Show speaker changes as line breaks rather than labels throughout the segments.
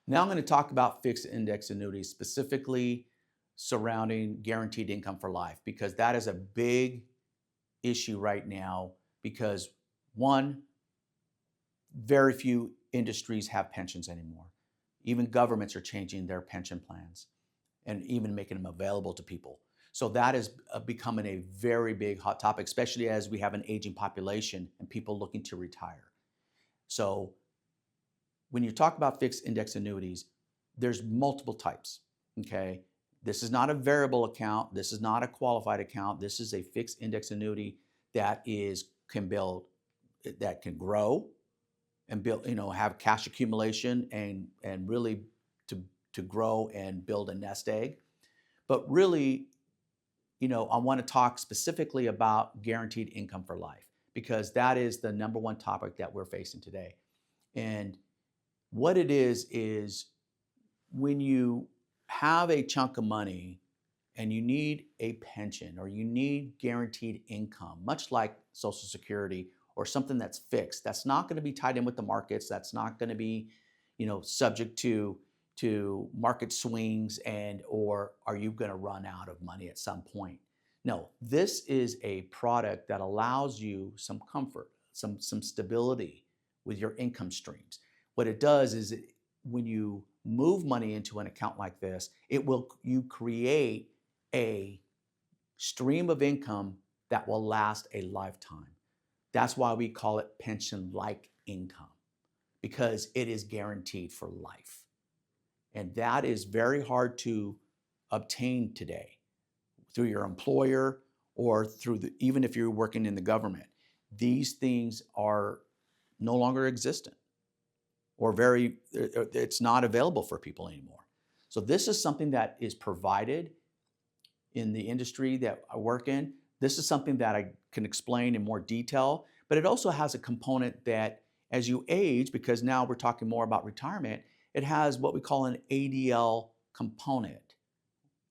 Now I'm going to talk about fixed index annuities, specifically surrounding guaranteed income for life, because that is a big issue right now. Because one, very few industries have pensions anymore. Even governments are changing their pension plans and even making them available to people. So that is becoming a very big hot topic, especially as we have an aging population and people looking to retire. So when you talk about fixed index annuities, there's multiple types. Okay. This is not a variable account. This is not a qualified account. This is a fixed index annuity that can grow and build, have cash accumulation and really to grow and build a nest egg. But really, I want to talk specifically about guaranteed income for life, because that is the number one topic that we're facing today. And what it is when you have a chunk of money and you need a pension or you need guaranteed income, much like Social Security or something that's fixed, that's not going to be tied in with the markets, that's not going to be, subject to market swings, or are you going to run out of money at some point? No, this is a product that allows you some comfort, some stability with your income streams. What it does is when you move money into an account like this, you create a stream of income that will last a lifetime. That's why we call it pension-like income, because it is guaranteed for life. And that is very hard to obtain today through your employer or even if you're working in the government. These things are no longer existent, or it's not available for people anymore. So this is something that is provided in the industry that I work in. This is something that I can explain in more detail, but it also has a component that as you age, because now we're talking more about retirement, it has what we call an ADL component,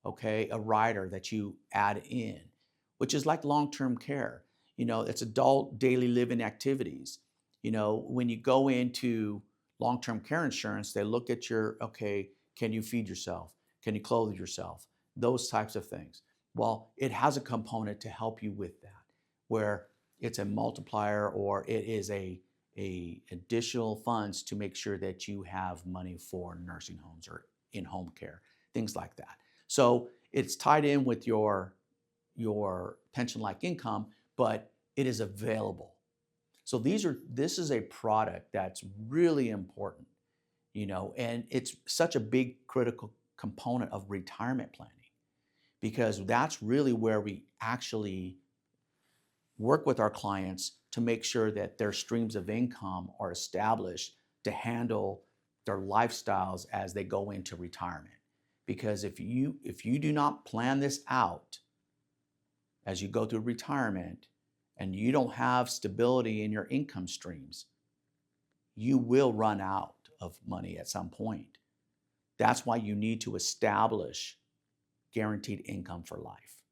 okay, a rider that you add in, which is like long-term care. It's adult daily living activities. When you go into long-term care insurance, they look at okay, can you feed yourself? Can you clothe yourself? Those types of things. Well, it has a component to help you with that, where it's a multiplier, or it is a additional funds to make sure that you have money for nursing homes or in-home care, things like that. So it's tied in with your pension-like income, but it is available. So this is a product that's really important, and it's such a big critical component of retirement planning, because that's really where we actually work with our clients to make sure that their streams of income are established to handle their lifestyles as they go into retirement. Because if you do not plan this out as you go through retirement, and you don't have stability in your income streams, you will run out of money at some point. That's why you need to establish guaranteed income for life.